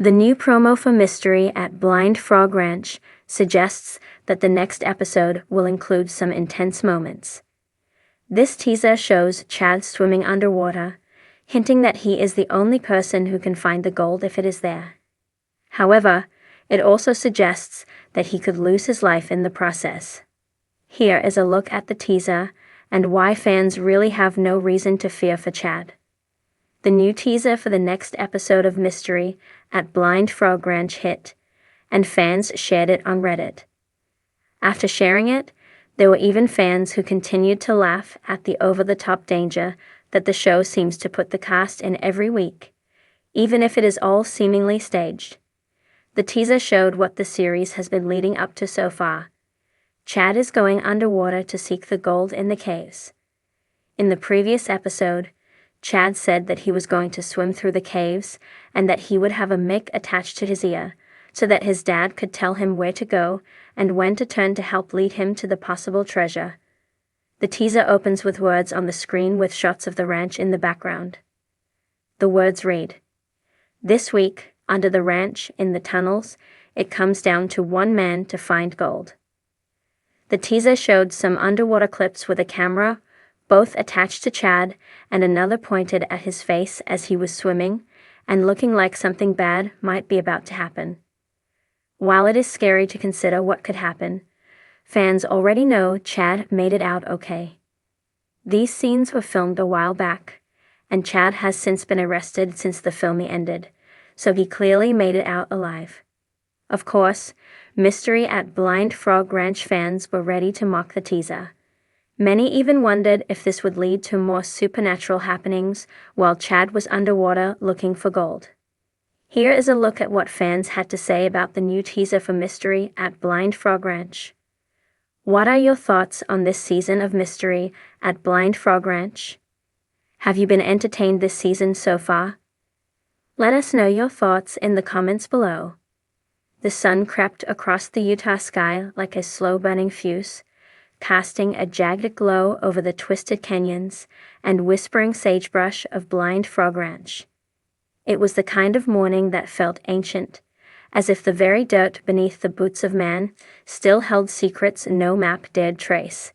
The new promo for Mystery at Blind Frog Ranch suggests that the next episode will include some intense moments. This teaser shows Chad swimming underwater, hinting that he is the only person who can find the gold if it is there. However, it also suggests that he could lose his life in the process. Here is a look at the teaser and why fans really have no reason to fear for Chad. The new teaser for the next episode of Mystery at Blind Frog Ranch hit, and fans shared it on Reddit. After sharing it, there were even fans who continued to laugh at the over-the-top danger that the show seems to put the cast in every week, even if it is all seemingly staged. The teaser showed what the series has been leading up to so far. Chad is going underwater to seek the gold in the caves. In the previous episode, Chad said that he was going to swim through the caves and that he would have a mic attached to his ear so that his dad could tell him where to go and when to turn to help lead him to the possible treasure. The teaser opens with words on the screen with shots of the ranch in the background. The words read, "This week, under the ranch, in the tunnels, it comes down to one man to find gold." The teaser showed some underwater clips with a camera, both attached to Chad, and another pointed at his face as he was swimming and looking like something bad might be about to happen. While it is scary to consider what could happen, fans already know Chad made it out okay. These scenes were filmed a while back, and Chad has since been arrested since the filming ended, so he clearly made it out alive. Of course, Mystery at Blind Frog Ranch fans were ready to mock the teaser. Many even wondered if this would lead to more supernatural happenings while Chad was underwater looking for gold. Here is a look at what fans had to say about the new teaser for Mystery at Blind Frog Ranch. What are your thoughts on this season of Mystery at Blind Frog Ranch? Have you been entertained this season so far? Let us know your thoughts in the comments below. The sun crept across the Utah sky like a slow-burning fuse, casting a jagged glow over the twisted canyons and whispering sagebrush of Blind Frog Ranch. It was the kind of morning that felt ancient, as if the very dirt beneath the boots of man still held secrets no map dared trace.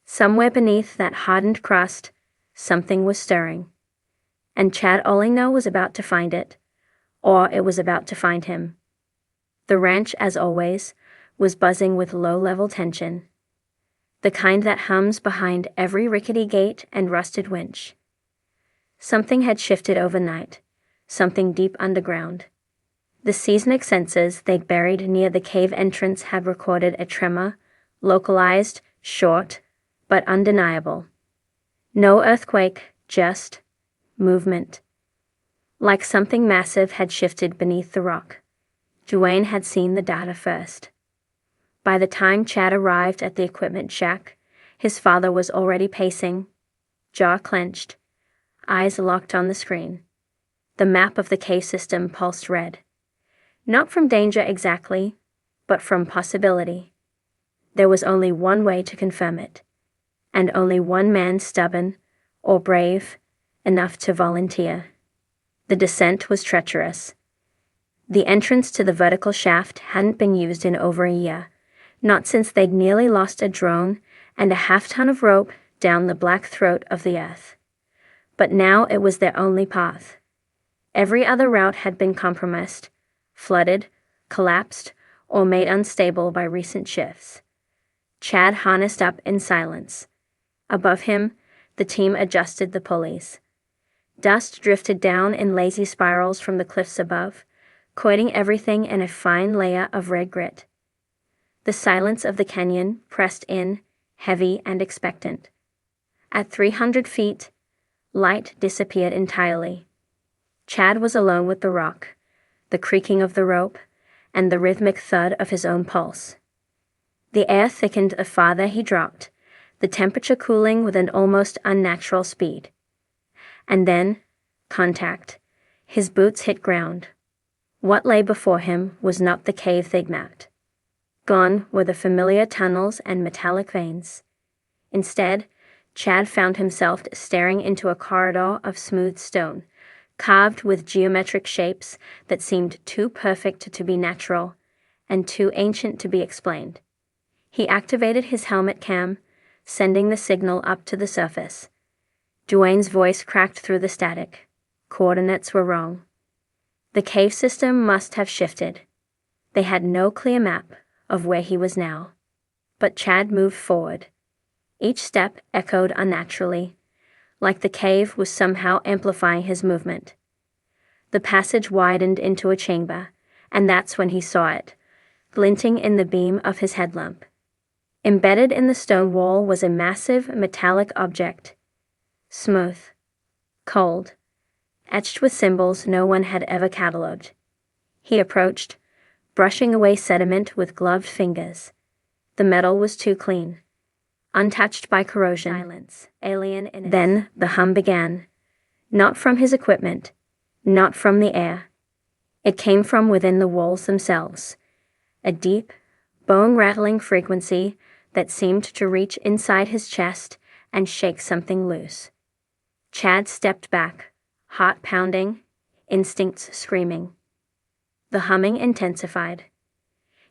Somewhere beneath that hardened crust, something was stirring. And Chad Ollingno was about to find it, or it was about to find him. The ranch, as always, was buzzing with low-level tension. The kind that hums behind every rickety gate and rusted winch. Something had shifted overnight, something deep underground. The seismic sensors they'd buried near the cave entrance had recorded a tremor, localized, short, but undeniable. No earthquake, just movement. Like something massive had shifted beneath the rock. Duane had seen the data first. By the time Chad arrived at the equipment shack, his father was already pacing, jaw clenched, eyes locked on the screen. The map of the cave system pulsed red. Not from danger exactly, but from possibility. There was only one way to confirm it, and only one man stubborn or brave enough to volunteer. The descent was treacherous. The entrance to the vertical shaft hadn't been used in over a year, not since they'd nearly lost a drone and a half-ton of rope down the black throat of the earth. But now it was their only path. Every other route had been compromised, flooded, collapsed, or made unstable by recent shifts. Chad harnessed up in silence. Above him, the team adjusted the pulleys. Dust drifted down in lazy spirals from the cliffs above, coating everything in a fine layer of red grit. The silence of the canyon pressed in, heavy and expectant. At 300 feet, light disappeared entirely. Chad was alone with the rock, the creaking of the rope, and the rhythmic thud of his own pulse. The air thickened the farther he dropped, the temperature cooling with an almost unnatural speed. And then, contact. His boots hit ground. What lay before him was not the cave they'd mapped. Gone were the familiar tunnels and metallic veins. Instead, Chad found himself staring into a corridor of smooth stone, carved with geometric shapes that seemed too perfect to be natural and too ancient to be explained. He activated his helmet cam, sending the signal up to the surface. Dwayne's voice cracked through the static. Coordinates were wrong. The cave system must have shifted. They had no clear map of where he was now. But Chad moved forward. Each step echoed unnaturally, like the cave was somehow amplifying his movement. The passage widened into a chamber, and that's when he saw it, glinting in the beam of his headlamp. Embedded in the stone wall was a massive metallic object. Smooth. Cold. Etched with symbols no one had ever catalogued. He approached, brushing away sediment with gloved fingers. The metal was too clean. Untouched by corrosion. Silence. Alien in it. Then the hum began. Not from his equipment. Not from the air. It came from within the walls themselves. A deep, bone-rattling frequency that seemed to reach inside his chest and shake something loose. Chad stepped back, heart pounding, instincts screaming. The humming intensified.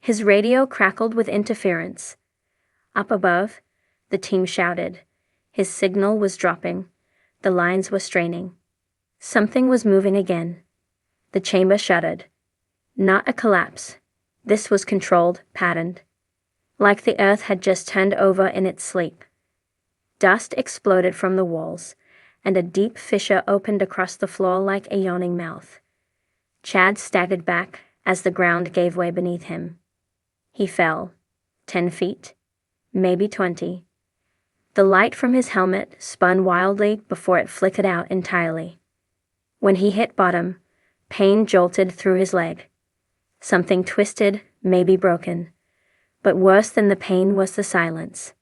His radio crackled with interference. Up above, the team shouted. His signal was dropping. The lines were straining. Something was moving again. The chamber shuddered. Not a collapse. This was controlled, patterned. Like the earth had just turned over in its sleep. Dust exploded from the walls, and a deep fissure opened across the floor like a yawning mouth. Chad staggered back as the ground gave way beneath him. He fell. 10 feet. Maybe 20. The light from his helmet spun wildly before it flickered out entirely. When he hit bottom, pain jolted through his leg. Something twisted, maybe broken. But worse than the pain was the silence.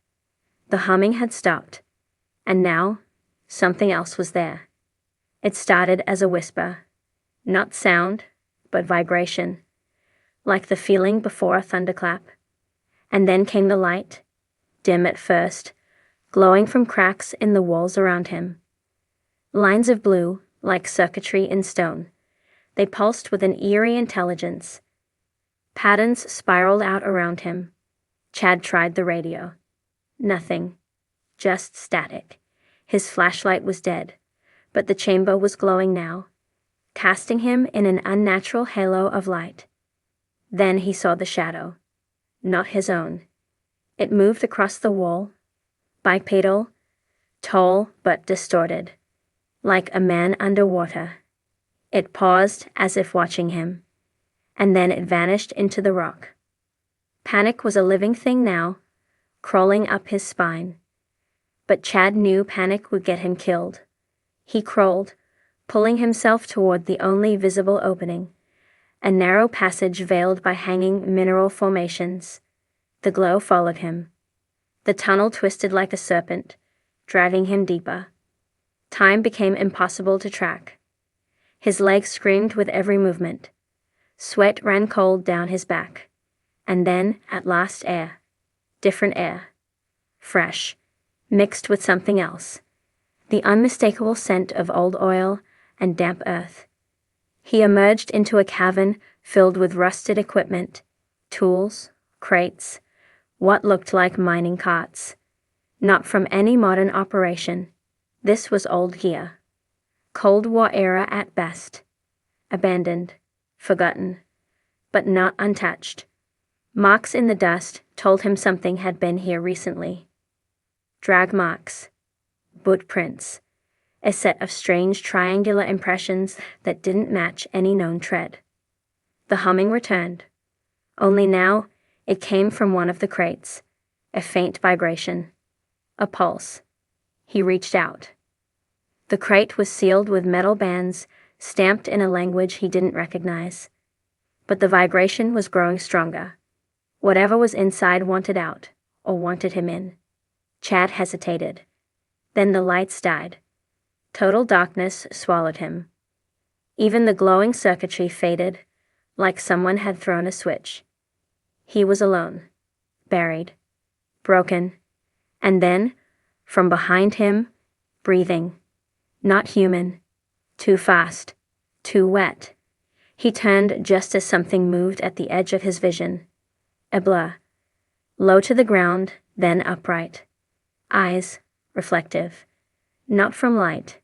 The humming had stopped. And now, something else was there. It started as a whisper. Not sound, but vibration. Like the feeling before a thunderclap. And then came the light, dim at first, glowing from cracks in the walls around him. Lines of blue, like circuitry in stone. They pulsed with an eerie intelligence. Patterns spiraled out around him. Chad tried the radio. Nothing. Just static. His flashlight was dead, but the chamber was glowing now, casting him in an unnatural halo of light. Then he saw the shadow. Not his own. It moved across the wall, bipedal, tall but distorted, like a man underwater. It paused as if watching him, and then it vanished into the rock. Panic was a living thing now, crawling up his spine. But Chad knew panic would get him killed. He crawled, pulling himself toward the only visible opening, a narrow passage veiled by hanging mineral formations. The glow followed him. The tunnel twisted like a serpent, dragging him deeper. Time became impossible to track. His legs screamed with every movement. Sweat ran cold down his back. And then, at last, air. Different air. Fresh. Mixed with something else. The unmistakable scent of old oil and damp earth. He emerged into a cavern filled with rusted equipment, tools, crates, what looked like mining carts. Not from any modern operation. This was old gear. Cold War era at best. Abandoned. Forgotten. But not untouched. Marks in the dust told him something had been here recently. Drag marks. Boot prints. A set of strange triangular impressions that didn't match any known tread. The humming returned. Only now, it came from one of the crates. A faint vibration. A pulse. He reached out. The crate was sealed with metal bands, stamped in a language he didn't recognize. But the vibration was growing stronger. Whatever was inside wanted out, or wanted him in. Chad hesitated. Then the lights died. Total darkness swallowed him. Even the glowing circuitry faded, like someone had thrown a switch. He was alone, buried, broken, and then, from behind him, breathing. Not human. Too fast. Too wet. He turned just as something moved at the edge of his vision. A blur. Low to the ground, then upright. Eyes, reflective. Not from light.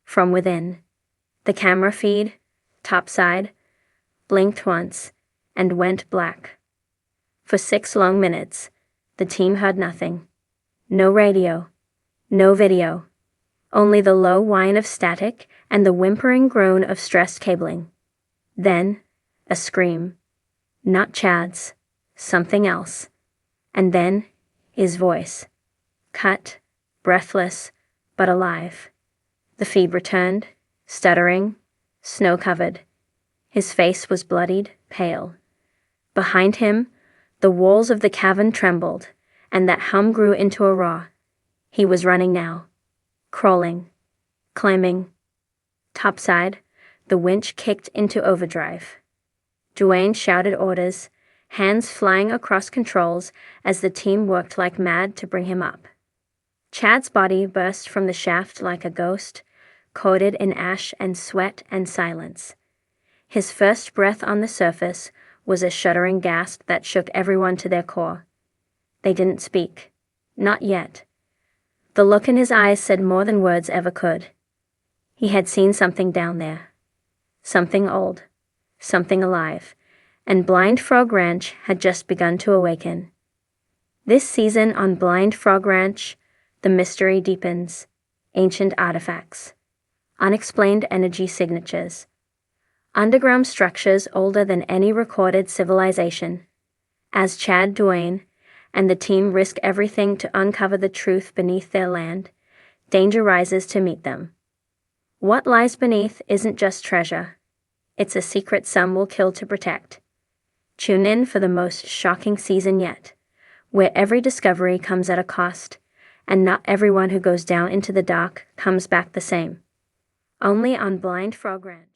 From within. The camera feed, topside, blinked once, and went black. For 6 long minutes, the team heard nothing. No radio. No video. Only the low whine of static and the whimpering groan of stressed cabling. Then, a scream. Not Chad's. Something else. And then, his voice. Cut, breathless, but alive. The feed returned, stuttering, snow-covered. His face was bloodied, pale. Behind him, the walls of the cavern trembled, and that hum grew into a roar. He was running now. Crawling. Climbing. Topside, the winch kicked into overdrive. Duane shouted orders, hands flying across controls as the team worked like mad to bring him up. Chad's body burst from the shaft like a ghost, coated in ash and sweat and silence. His first breath on the surface was a shuddering gasp that shook everyone to their core. They didn't speak. Not yet. The look in his eyes said more than words ever could. He had seen something down there. Something old. Something alive. And Blind Frog Ranch had just begun to awaken. This season on Blind Frog Ranch, the mystery deepens. Ancient artifacts. Unexplained energy signatures. Underground structures older than any recorded civilization. As Chad Duane and the team risk everything to uncover the truth beneath their land, danger rises to meet them. What lies beneath isn't just treasure. It's a secret some will kill to protect. Tune in for the most shocking season yet, where every discovery comes at a cost, and not everyone who goes down into the dark comes back the same. Only on Blind Frog Ranch.